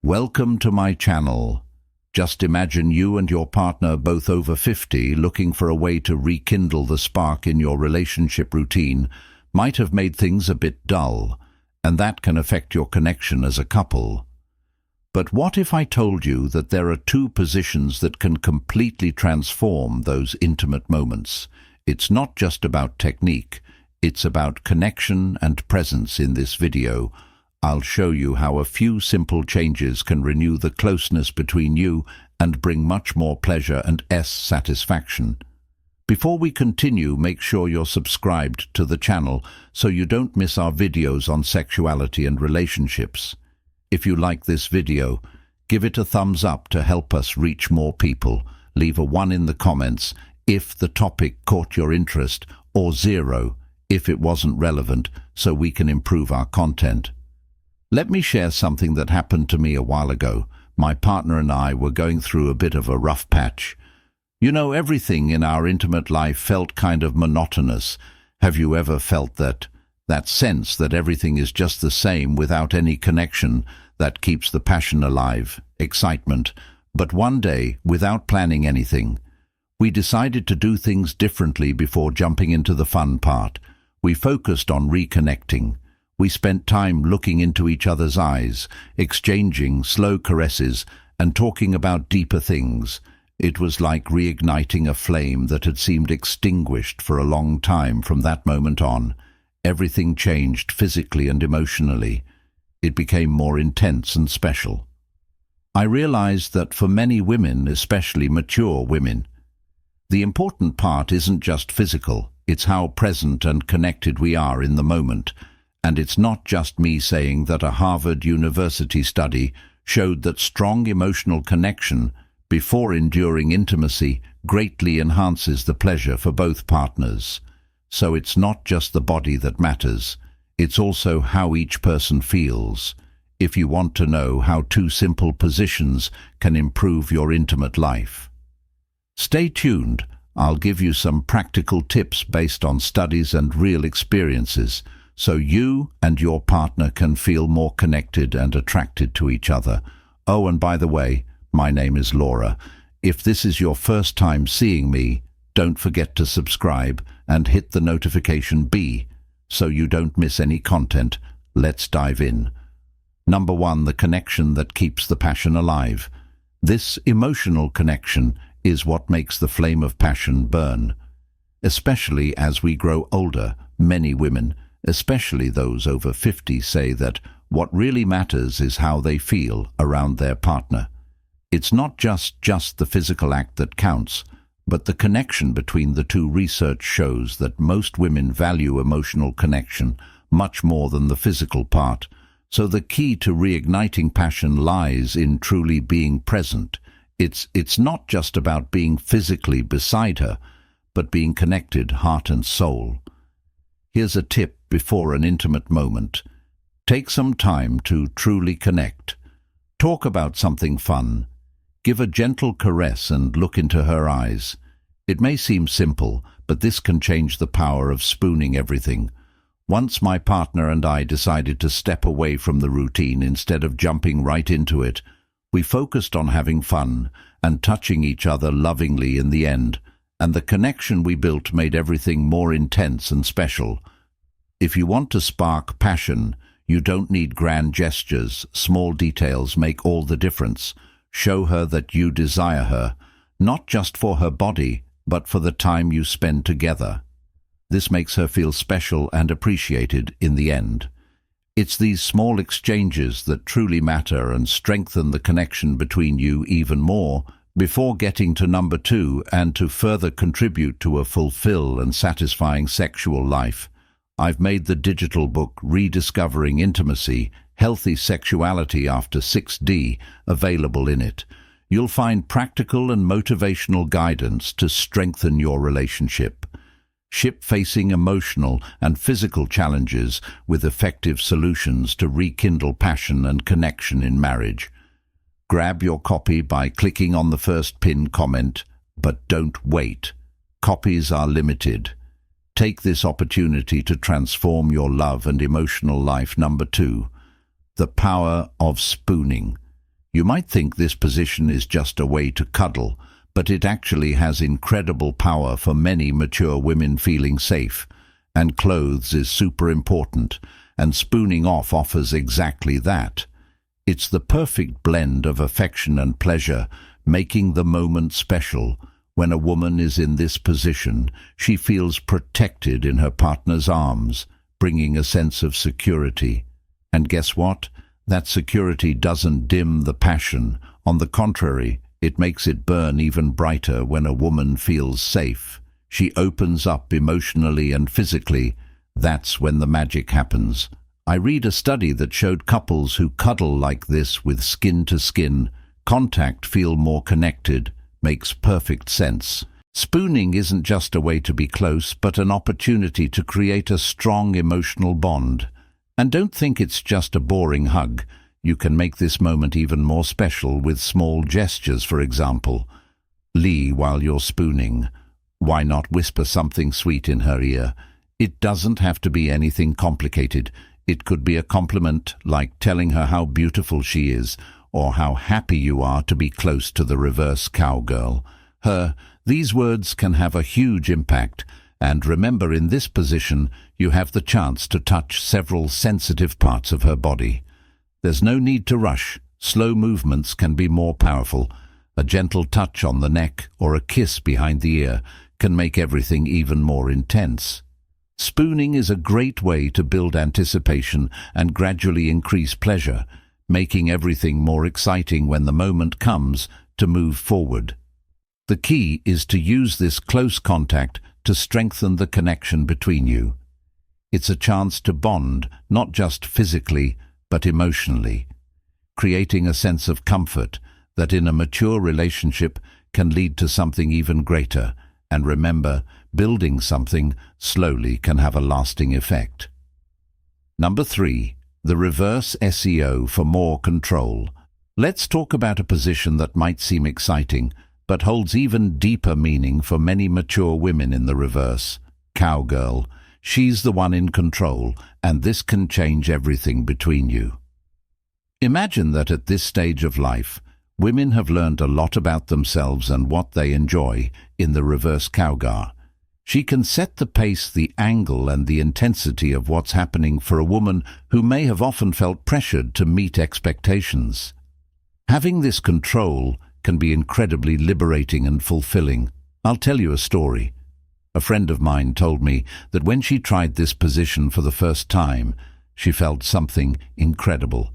Welcome to my channel. Just imagine you and your partner, both over 50, looking for a way to rekindle the spark in your relationship routine might have made things a bit dull, and that can affect your connection as a couple. But what if I told you that there are two positions that can completely transform those intimate moments? It's not just about technique, it's about connection and presence. In this video, I'll show you how a few simple changes can renew the closeness between you and bring much more pleasure and satisfaction. Before we continue, make sure you're subscribed to the channel so you don't miss our videos on sexuality and relationships. If you like this video, give it a thumbs up to help us reach more people. Leave a 1 in the comments if the topic caught your interest, or 0 if it wasn't relevant, so we can improve our content. Let me share something that happened to me a while ago. My partner and I were going through a bit of a rough patch. You know, everything in our intimate life felt kind of monotonous. Have you ever felt that sense that everything is just the same without any connection that keeps the passion alive, excitement? But one day, without planning anything, we decided to do things differently before jumping into the fun part. We focused on reconnecting. We spent time looking into each other's eyes, exchanging slow caresses, and talking about deeper things. It was like reigniting a flame that had seemed extinguished for a long time. From that moment on, everything changed physically and emotionally. It became more intense and special. I realized that for many women, especially mature women, the important part isn't just physical, it's how present and connected we are in the moment. And it's not just me saying that. A Harvard University study showed that strong emotional connection before enduring intimacy greatly enhances the pleasure for both partners. So it's not just the body that matters, it's also how each person feels. If you want to know how 2 simple positions can improve your intimate life, stay tuned. I'll give you some practical tips based on studies and real experiences, so you and your partner can feel more connected and attracted to each other. Oh, and by the way, my name is Laura. If this is your first time seeing me, don't forget to subscribe and hit the notification bell so you don't miss any content. Let's dive in. Number 1, the connection that keeps the passion alive. This emotional connection is what makes the flame of passion burn. Especially as we grow older, many women, especially those over 50, say that what really matters is how they feel around their partner. It's not just the physical act that counts, but the connection between the two. Research shows that most women value emotional connection much more than the physical part, so the key to reigniting passion lies in truly being present. It's not just about being physically beside her, but being connected heart and soul. Here's a tip before an intimate moment. Take some time to truly connect. Talk about something fun. Give a gentle caress and look into her eyes. It may seem simple, but this can change the power of spooning everything. Once my partner and I decided to step away from the routine instead of jumping right into it. We focused on having fun and touching each other lovingly in the end, and the connection we built made everything more intense and special. If you want to spark passion, you don't need grand gestures. Small details make all the difference. Show her that you desire her, not just for her body, but for the time you spend together. This makes her feel special and appreciated in the end. It's these small exchanges that truly matter and strengthen the connection between you even more. Before getting to number 2, and to further contribute to a fulfilled and satisfying sexual life, I've made the digital book Rediscovering Intimacy, Healthy Sexuality After 6D available in it. You'll find practical and motivational guidance to strengthen your relationship. Facing emotional and physical challenges with effective solutions to rekindle passion and connection in marriage. Grab your copy by clicking on the first pinned comment, but don't wait. Copies are limited. Take this opportunity to transform your love and emotional life. Number 2, the power of spooning. You might think this position is just a way to cuddle, but it actually has incredible power for many mature women feeling safe. And clothes is super important, and spooning off offers exactly that. It's the perfect blend of affection and pleasure, making the moment special. When a woman is in this position, she feels protected in her partner's arms, bringing a sense of security. And guess what? That security doesn't dim the passion. On the contrary, it makes it burn even brighter when a woman feels safe. She opens up emotionally and physically. That's when the magic happens. I read a study that showed couples who cuddle like this with skin-to-skin contact feel more connected. Makes perfect sense. Spooning isn't just a way to be close, but an opportunity to create a strong emotional bond. And don't think it's just a boring hug. You can make this moment even more special with small gestures, for example. Lee, while you're spooning, why not whisper something sweet in her ear? It doesn't have to be anything complicated. It could be a compliment, like telling her how beautiful she is, or how happy you are to be close to the reverse cowgirl. These words can have a huge impact. And remember, in this position, you have the chance to touch several sensitive parts of her body. There's no need to rush. Slow movements can be more powerful. A gentle touch on the neck or a kiss behind the ear can make everything even more intense. Spooning is a great way to build anticipation and gradually increase pleasure, making everything more exciting when the moment comes to move forward. The key is to use this close contact to strengthen the connection between you. It's a chance to bond, not just physically, but emotionally, creating a sense of comfort that in a mature relationship can lead to something even greater. And remember, building something slowly can have a lasting effect. Number 3. The reverse SEO for more control. Let's talk about a position that might seem exciting, but holds even deeper meaning for many mature women in the reverse. Cowgirl. She's the one in control, and this can change everything between you. Imagine that at this stage of life, women have learned a lot about themselves and what they enjoy in the reverse cowgirl. She can set the pace, the angle, and the intensity of what's happening for a woman who may have often felt pressured to meet expectations. Having this control can be incredibly liberating and fulfilling. I'll tell you a story. A friend of mine told me that when she tried this position for the first time, she felt something incredible.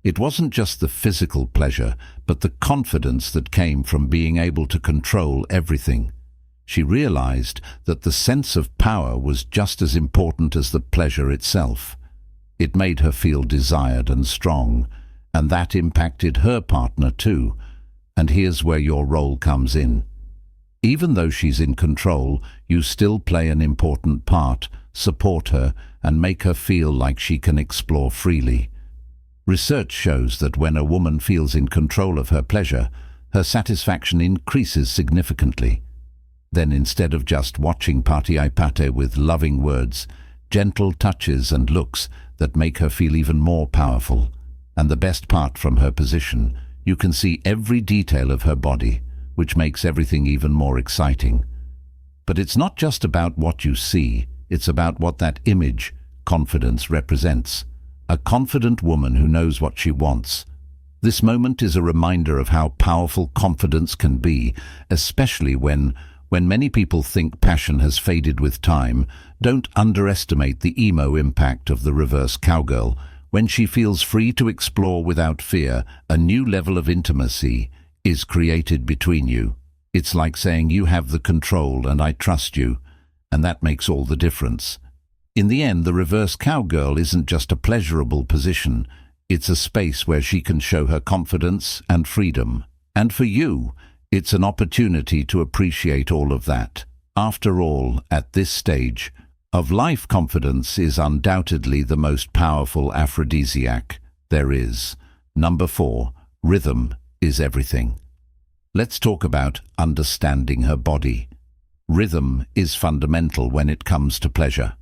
It wasn't just the physical pleasure, but the confidence that came from being able to control everything. She realized that the sense of power was just as important as the pleasure itself. It made her feel desired and strong, and that impacted her partner too. And here's where your role comes in. Even though she's in control, you still play an important part, support her, and make her feel like she can explore freely. Research shows that when a woman feels in control of her pleasure, her satisfaction increases significantly. Then instead of just watching party with loving words, gentle touches and looks that make her feel even more powerful. And the best part, from her position, you can see every detail of her body, which makes everything even more exciting. But it's not just about what you see, it's about what that image, confidence, represents. A confident woman who knows what she wants. This moment is a reminder of how powerful confidence can be, especially when many people think passion has faded with time. Don't underestimate the emo impact of the reverse cowgirl. When she feels free to explore without fear, a new level of intimacy is created between you. It's like saying, you have the control and I trust you, and that makes all the difference. In the end, the reverse cowgirl isn't just a pleasurable position, it's a space where she can show her confidence and freedom. And for you, it's an opportunity to appreciate all of that. After all, at this stage of life, confidence is undoubtedly the most powerful aphrodisiac there is. Number 4, rhythm is everything. Let's talk about understanding her body. Rhythm is fundamental when it comes to pleasure.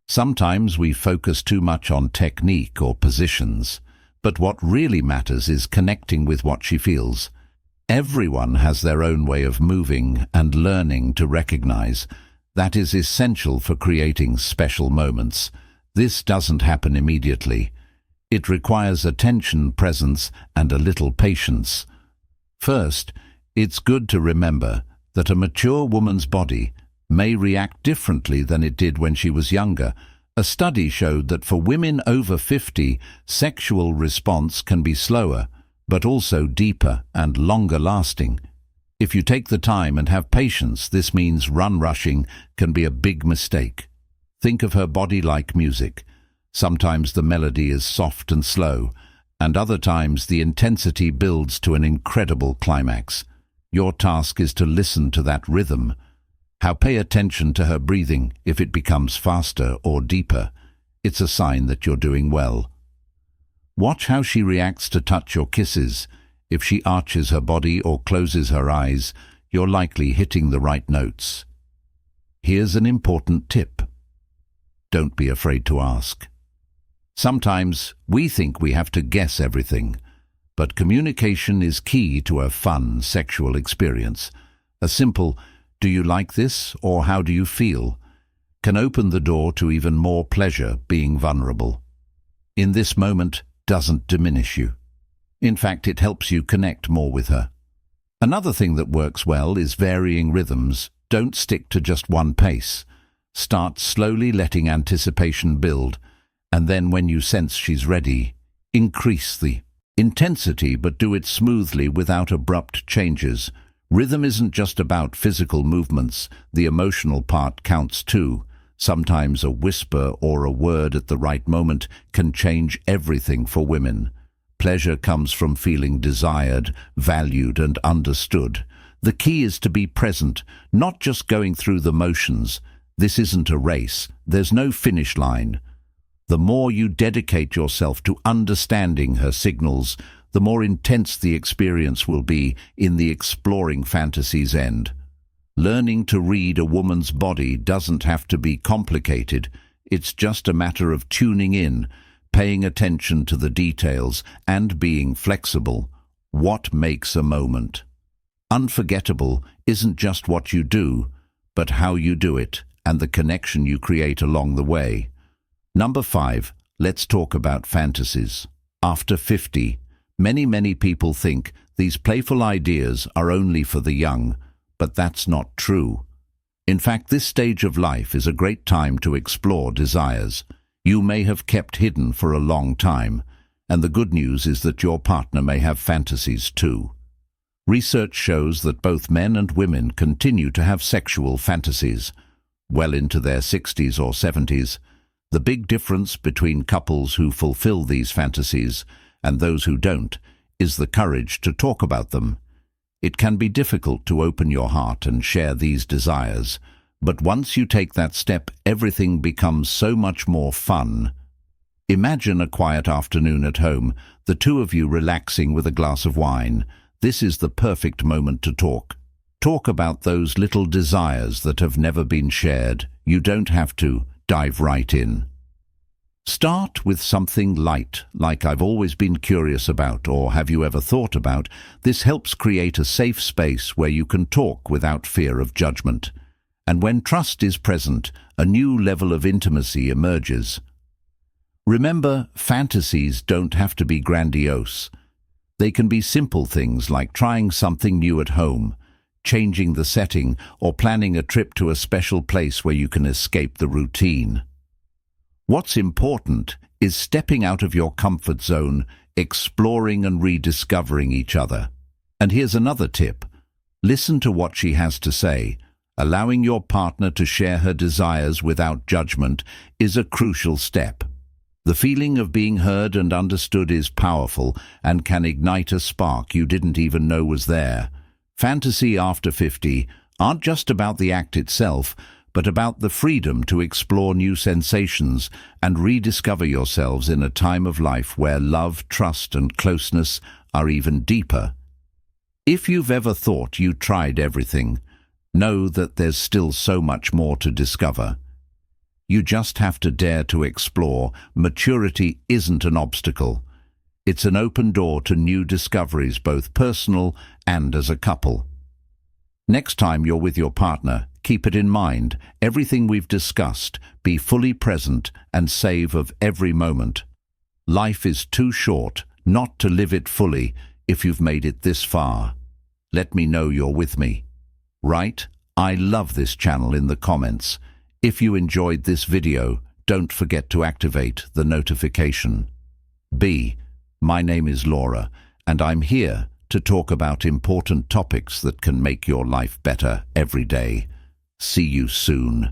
Sometimes we focus too much on technique or positions, But what really matters is connecting with what she feels. Everyone has their own way of moving, and learning to recognize that is essential for creating special moments. This doesn't happen immediately. It requires attention, presence, and a little patience. First, it's good to remember that a mature woman's body may react differently than it did when she was younger. A study showed that for women over 50, sexual response can be slower, but also deeper and longer lasting. If you take the time and have patience, this means rushing can be a big mistake. Think of her body like music. Sometimes the melody is soft and slow, and other times the intensity builds to an incredible climax. Your task is to listen to that rhythm. Pay attention to her breathing. If it becomes faster or deeper, it's a sign that you're doing well. Watch how she reacts to touch or kisses. If she arches her body or closes her eyes, you're likely hitting the right notes. Here's an important tip. Don't be afraid to ask. Sometimes we think we have to guess everything, but communication is key to a fun sexual experience. A simple, "Do you like this?" or "How do you feel?" can open the door to even more pleasure. Being vulnerable in this moment doesn't diminish you. In fact, it helps you connect more with her. Another thing that works well is varying rhythms. Don't stick to just one pace. Start slowly, letting anticipation build, and then when you sense she's ready, increase the intensity, but do it smoothly without abrupt changes. Rhythm isn't just about physical movements. The emotional part counts too. Sometimes a whisper or a word at the right moment can change everything for women. Pleasure comes from feeling desired, valued, and understood. The key is to be present, not just going through the motions. This isn't a race. There's no finish line. The more you dedicate yourself to understanding her signals, the more intense the experience will be. In the exploring fantasies end. Learning to read a woman's body doesn't have to be complicated. It's just a matter of tuning in, paying attention to the details, and being flexible. What makes a moment unforgettable isn't just what you do, but how you do it and the connection you create along the way. Number 5, let's talk about fantasies. After 50, many people think these playful ideas are only for the young, but that's not true. In fact, this stage of life is a great time to explore desires you may have kept hidden for a long time, and the good news is that your partner may have fantasies too. Research shows that both men and women continue to have sexual fantasies well into their 60s or 70s. The big difference between couples who fulfill these fantasies and those who don't is the courage to talk about them. It can be difficult to open your heart and share these desires, but once you take that step, everything becomes so much more fun. Imagine a quiet afternoon at home, the two of you relaxing with a glass of wine. This is the perfect moment to talk. Talk about those little desires that have never been shared. You don't have to dive right in. Start with something light, like "I've always been curious about," or "Have you ever thought about?" This helps create a safe space where you can talk without fear of judgment. And when trust is present, a new level of intimacy emerges. Remember, fantasies don't have to be grandiose. They can be simple things like trying something new at home, changing the setting, or planning a trip to a special place where you can escape the routine. What's important is stepping out of your comfort zone, exploring and rediscovering each other. And here's another tip. Listen to what she has to say. Allowing your partner to share her desires without judgment is a crucial step. The feeling of being heard and understood is powerful and can ignite a spark you didn't even know was there. Fantasy after 50 aren't just about the act itself, but about the freedom to explore new sensations and rediscover yourselves in a time of life where love, trust, and closeness are even deeper. If you've ever thought you tried everything, know that there's still so much more to discover. You just have to dare to explore. Maturity isn't an obstacle. It's an open door to new discoveries, both personal and as a couple. Next time you're with your partner, keep it in mind, everything we've discussed, be fully present and save of every moment. Life is too short not to live it fully if you've made it this far. Let me know you're with me. Write, "I love this channel" in the comments. If you enjoyed this video, don't forget to activate the notification. B. My name is Laura, and I'm here to talk about important topics that can make your life better every day. See you soon.